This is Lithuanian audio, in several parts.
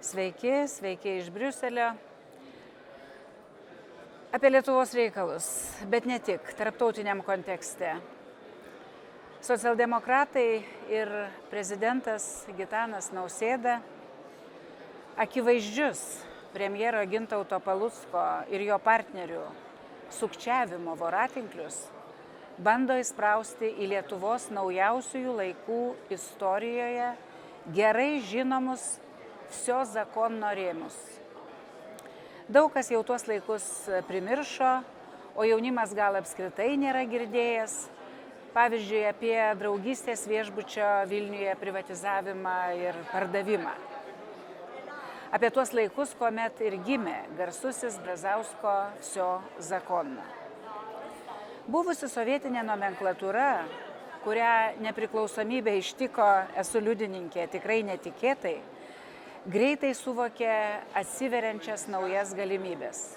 Sveiki, sveiki iš Briuselio. Apie Lietuvos reikalus, bet ne tik, tarptautiniam kontekste. Socialdemokratai ir prezidentas Gitanas Nausėda akivaizdžius premjero Gintauto Palucko ir jo partnerių sukčiavimo voratinklius bando įsprausti į Lietuvos naujausiųjų laikų istorijoje gerai žinomus Всё законно rėmus. Daug kas jau tuos laikus primiršo, o jaunimas gal apskritai nėra girdėjęs. Pavyzdžiui, apie draugystės viešbučio Vilniuje privatizavimą ir pardavimą. Apie tuos laikus, kuomet ir gimė garsusis Brazausko Всё законно. Buvusi sovietinė nomenklatūra, kurią nepriklausomybė ištiko, esu liudininkė, tikrai netikėtai, greitai suvokė atsiveriančias naujas galimybės.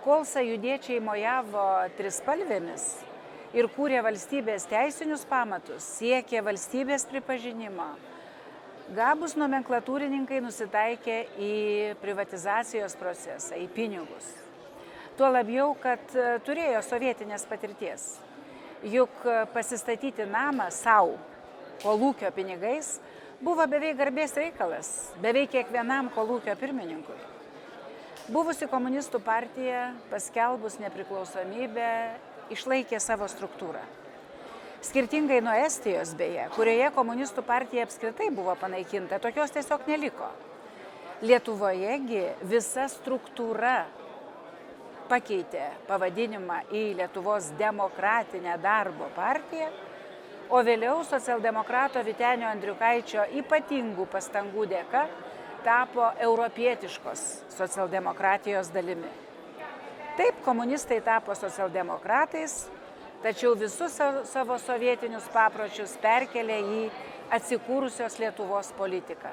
Kol sąjūdiečiai mojavo trispalvėmis ir kūrė valstybės teisinius pamatus, siekė valstybės pripažinimo, gabūs nomenklatūrininkai nusitaikė į privatizacijos procesą, į pinigus. Tuo labiau, kad turėjo sovietinės patirties. Juk pasistatyti namą savo kolūkio pinigais buvo beveik garbės reikalas, beveik kiekvienam kolūkio pirmininkui. Buvusi komunistų partija, paskelbus nepriklausomybę, išlaikė savo struktūrą. Skirtingai nuo Estijos beje, kurioje komunistų partija apskritai buvo panaikinta, tokios tiesiog neliko. Lietuvojegi visa struktūra pakeitė pavadinimą į Lietuvos demokratinę darbo partiją, o vėliau socialdemokrato Vytenio Andriukaičio ypatingų pastangų dėka tapo europietiškos socialdemokratijos dalimi. Taip, komunistai tapo socialdemokratais, tačiau visus savo sovietinius papročius perkelė į atsikūrusios Lietuvos politiką.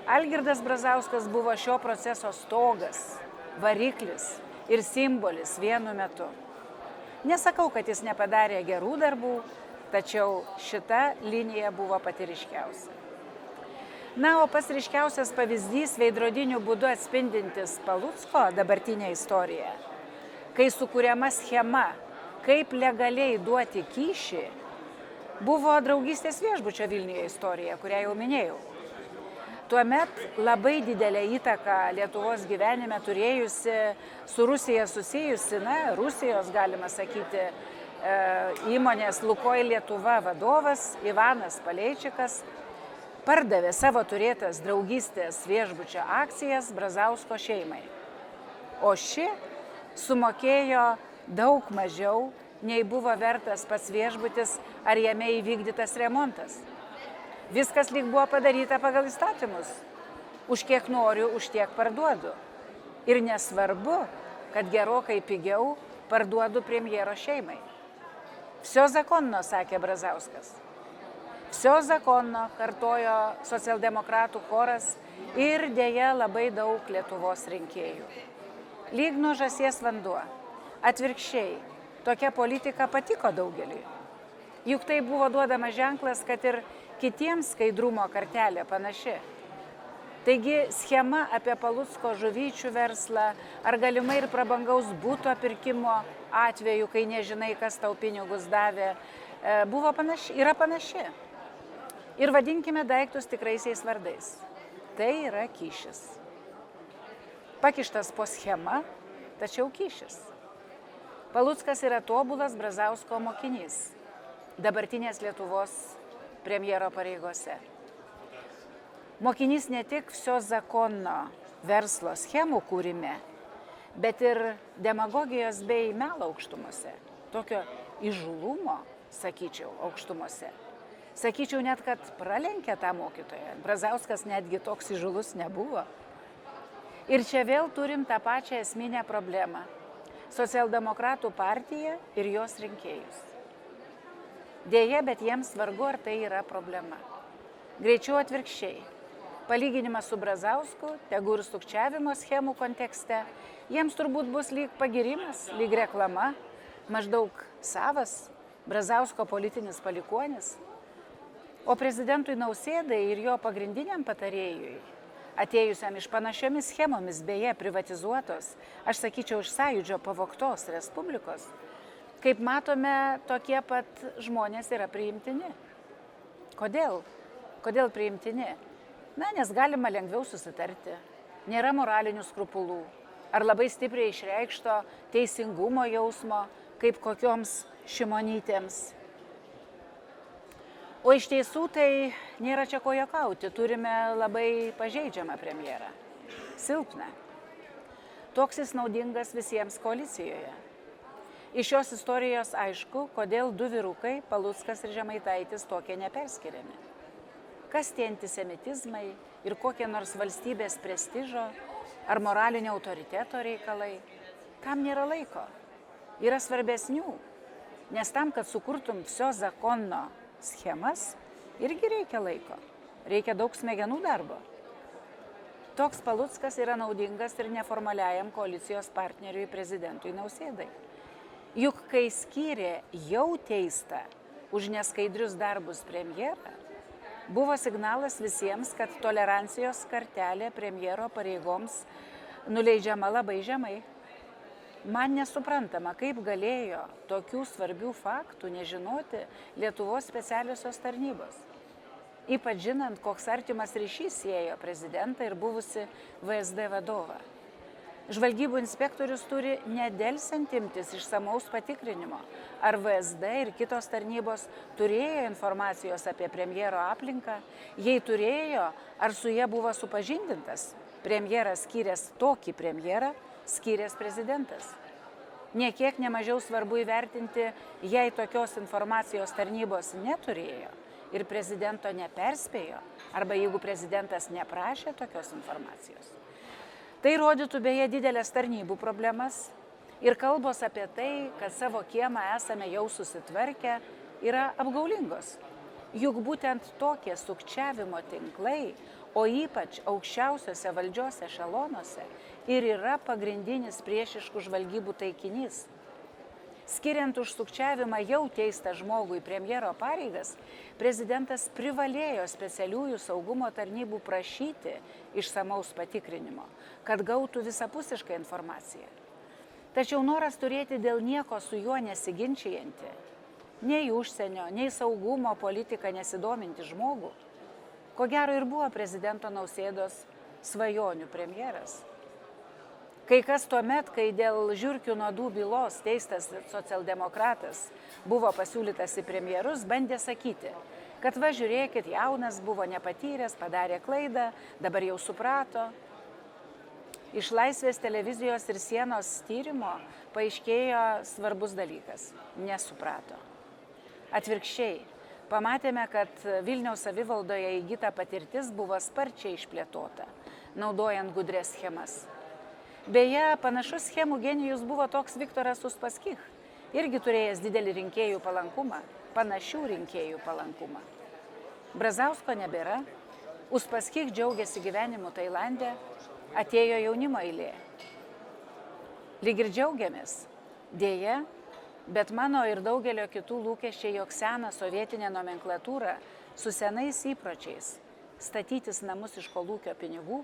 Algirdas Brazauskas buvo šio proceso stogas, variklis ir simbolis vienu metu. Nesakau, kad jis nepadarė gerų darbų, tačiau šita linija buvo pati ryškiausia. Na, o pats ryškiausias pavyzdys veidrodiniu būdu atspindintis Palucko dabartinę istoriją, kai sukuriama schema, kaip legaliai duoti kyšį, buvo draugystės viešbučio Vilniuje istorija, kurią jau minėjau. Tuomet labai didelę įtaką Lietuvos gyvenime turėjusi su Rusija susijusi, Rusijos, galima sakyti, įmonės Lukoil Lietuva vadovas Ivanas Paleičikas pardavė savo turėtas draugystės viešbučio akcijas Brazausko šeimai. O ši sumokėjo daug mažiau, nei buvo vertas pats viešbutis ar jame įvykdytas remontas. Viskas lyg buvo padaryta pagal įstatymus. Už kiek noriu, už tiek parduodu. Ir nesvarbu, kad gerokai pigiau parduodu premjero šeimai. Всё законно, sakė Brazauskas. Всё законно, kartojo socialdemokratų choras ir dėja labai daug Lietuvos rinkėjų. Lyg nuo žąsies vanduo. Atvirkščiai, tokia politika patiko daugeliui. Juk tai buvo duodamas ženklas, kad ir kitiems skaidrumo kartelė panaši. Taigi schema apie Palucko žuvyčių verslą ar galimai ir prabangaus būto pirkimo atveju, kai nežinai, kas tau pinigus davė, yra panaši. Ir vadinkime daiktus tikraisiais vardais. Tai yra kyšis. Pakištas po schema, tačiau kyšis. Paluckas yra tobulas Brazausko mokinys, dabartinės Lietuvos premjero pareigose. Mokinys ne tik Всё законно verslo schemų kūrime, bet ir demagogijos bei melo aukštumose, tokio įžūlumo, sakyčiau, aukštumose. Sakyčiau net, kad pralenkė tą mokytoją. Brazauskas netgi toks įžūlus nebuvo. Ir čia vėl turim tą pačią esminę problemą. Socialdemokratų partija ir jos rinkėjus. Deja, bet jiems vargu ar tai yra problema. Greičiau atvirkščiai. Palyginimas su Brazausku, tegu ir sukčiavimo schemų kontekste, jiems turbūt bus lyg pagirimas, lyg reklama, maždaug savas Brazausko politinis palikuonis. O prezidentui Nausėdai ir jo pagrindiniam patarėjui atėjusiam iš panašiomis schemomis, beje, privatizuotos, aš sakyčiau, iš Sąjūdžio pavogtos Respublikos, kaip matome, tokie pat žmonės yra priimtini. Kodėl? Kodėl priimtini? Na, nes galima lengviau susitarti, nėra moralinių skrupulų, ar labai stipriai išreikšto teisingumo jausmo, kaip kokioms Šimonytėms. O iš tiesų tai nėra čia ko juokauti, turime labai pažeidžiamą premjerą, silpną. Toks jis naudingas visiems koalicijoje. Iš šios istorijos aišku, kodėl du vyrukai, Paluckas ir Žemaitaitis, tokie neperskiriami. Kas tie antisemitizmai ir kokie nors valstybės prestižo ar moralinio autoriteto reikalai, kam nėra laiko. Yra svarbesnių, nes tam, kad sukurtum viso zakono schemas, irgi reikia laiko, reikia daug smegenų darbo. Toks Paluckas yra naudingas ir neformaliajam koalicijos partneriui prezidentui Nausėdai. Juk kai skyrė jau teistą už neskaidrius darbus premjerą, buvo signalas visiems, kad tolerancijos kartelė premjero pareigoms nuleidžiama labai žemai. Man nesuprantama, kaip galėjo tokių svarbių faktų nežinoti Lietuvos specialiosios tarnybos. Ypač žinant, koks artimas ryšys siejo prezidentą ir buvusi VSD vadovą. Žvalgybų inspektorius turi nedelsiant imtis išsamaus patikrinimo, ar VSD ir kitos tarnybos turėjo informacijos apie premjero aplinką, jei turėjo, ar su ja buvo supažindintas. Premjeras skyręs tokį premjerą, skyręs prezidentas. Niekiek nemažiau svarbu įvertinti, jei tokios informacijos tarnybos neturėjo ir prezidento neperspėjo, arba jeigu prezidentas neprašė tokios informacijos. Tai rodytų beje didelės tarnybų problemas ir kalbos apie tai, kad savo kiemą esame jau susitvarkę, yra apgaulingos. Juk būtent tokie sukčiavimo tinklai, o ypač aukščiausiose valdžios ešelonuose, ir yra pagrindinis priešiškų žvalgybų taikinys. Skiriant už sukčiavimą jau teistą žmogų į premjero pareigas, prezidentas privalėjo specialiųjų saugumo tarnybų prašyti išsamaus patikrinimo, kad gautų visapusišką informaciją. Tačiau noras turėti dėl nieko su juo nesiginčijantį, nei užsienio, nei saugumo politiką nesidominti žmogų, ko gero ir buvo prezidento Nausėdos svajonių premjeras. Kai kas tuomet, kai dėl žiurkių nuodų bylos teistas socialdemokratas buvo pasiūlytas į premjerus, bandė sakyti, kad va žiūrėkit, jaunas buvo nepatyręs, padarė klaidą, dabar jau suprato. Iš Laisvės televizijos ir sienos tyrimo paaiškėjo svarbus dalykas – nesuprato. Atvirkščiai, pamatėme, kad Vilniaus savivaldoje įgyta patirtis buvo sparčiai išplėtota, naudojant gudrias schemas. Beje, panašus schemų genijus buvo toks Viktoras Uspaskich, irgi turėjęs didelį rinkėjų palankumą, panašių rinkėjų palankumą. Brazausko nebėra, Uspaskich džiaugiasi gyvenimu Tailande, atėjo jaunimo eilė. Lyg ir džiaugiamės, dėja, bet mano ir daugelio kitų lūkesčiai, jog seną sovietinę nomenklatūrą su senais įpročiais statytis namus iš kolūkio pinigų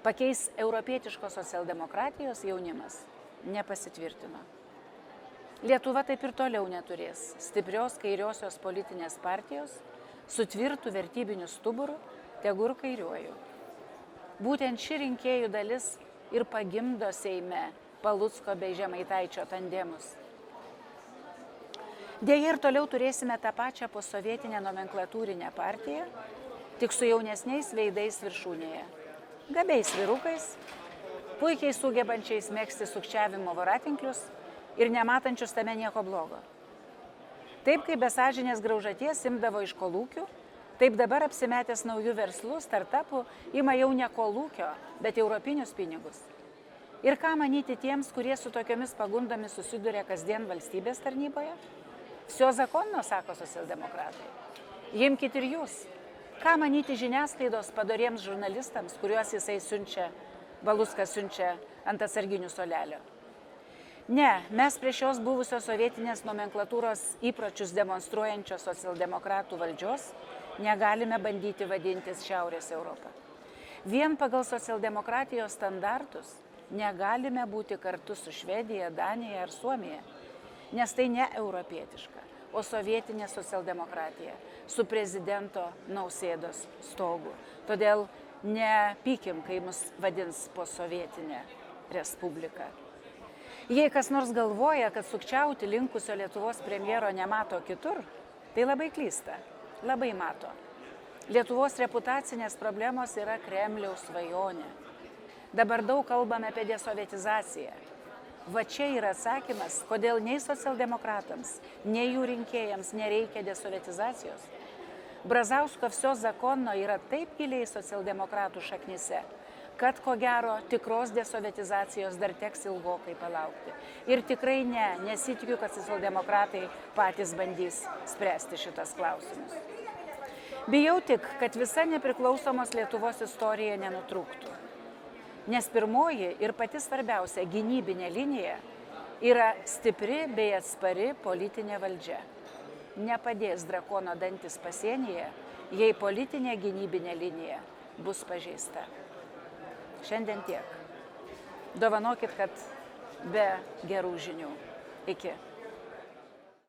pakeis europietiškos socialdemokratijos jaunimas nepasitvirtino. Lietuva taip ir toliau neturės stiprios kairiosios politinės partijos su tvirtu vertybiniu stuburu, tegur kairiuoju. Būtent ši rinkėjų dalis ir pagimdo Seime Palucko bei Žemaitaičio tandemus. Deja ir toliau turėsime tą pačią posovietinę nomenklatūrinę partiją, tik su jaunesniais veidais viršūnėje. Gabiais vyrukais, puikiai sugebančiais megzti sukčiavimo voratinklius ir nematančius tame nieko blogo. Taip kaip besažinės graužaties imdavo iš kolūkių, taip dabar apsimetęs naujų verslų, startupų ima jau ne kolūkio, bet europinius pinigus. Ir ką manyti tiems, kurie su tokiomis pagundomis susiduria kasdien valstybės tarnyboje? Всё законно, sako socialdemokratai. Imkit ir jūs. Ką manyti žiniasklaidos padoriems žurnalistams, kuriuos jisai siunčia, Paluckas siunčia ant atsarginių suolelio? Ne, mes prie šios buvusios sovietinės nomenklatūros įpročius demonstruojančios socialdemokratų valdžios negalime bandyti vadintis Šiaurės Europą. Vien pagal socialdemokratijos standartus negalime būti kartu su Švedija, Danija ar Suomija, nes tai ne europietiška, o sovietinė socialdemokratija su prezidento Nausėdos stogu. Todėl nepykim, kai mus vadins posovietinė respublika. Jei kas nors galvoja, kad sukčiauti linkusio Lietuvos premjero nemato kitur, tai labai klysta, labai mato. Lietuvos reputacinės problemos yra Kremliaus svajonė. Dabar daug kalbame apie desovietizaciją. Va čia yra atsakymas, kodėl nei socialdemokratams, nei jų rinkėjams nereikia desovietizacijos. Brazausko vsio zakonno yra taip giliai socialdemokratų šaknyse, kad ko gero tikros desovietizacijos dar teks ilgokai palaukti. Ir tikrai nesitikiu, kad socialdemokratai patys bandys spręsti šitas klausimus. Bijau tik, kad visa nepriklausomos Lietuvos istorija nenutrūktų. Nes pirmoji ir pati svarbiausia gynybinė linija yra stipri bei atspari politinė valdžia. Nepadės drakono dantis pasienyje, jei politinė gynybinė linija bus pažeista. Šiandien tiek. Dovanokit, kad be gerų žinių. Iki.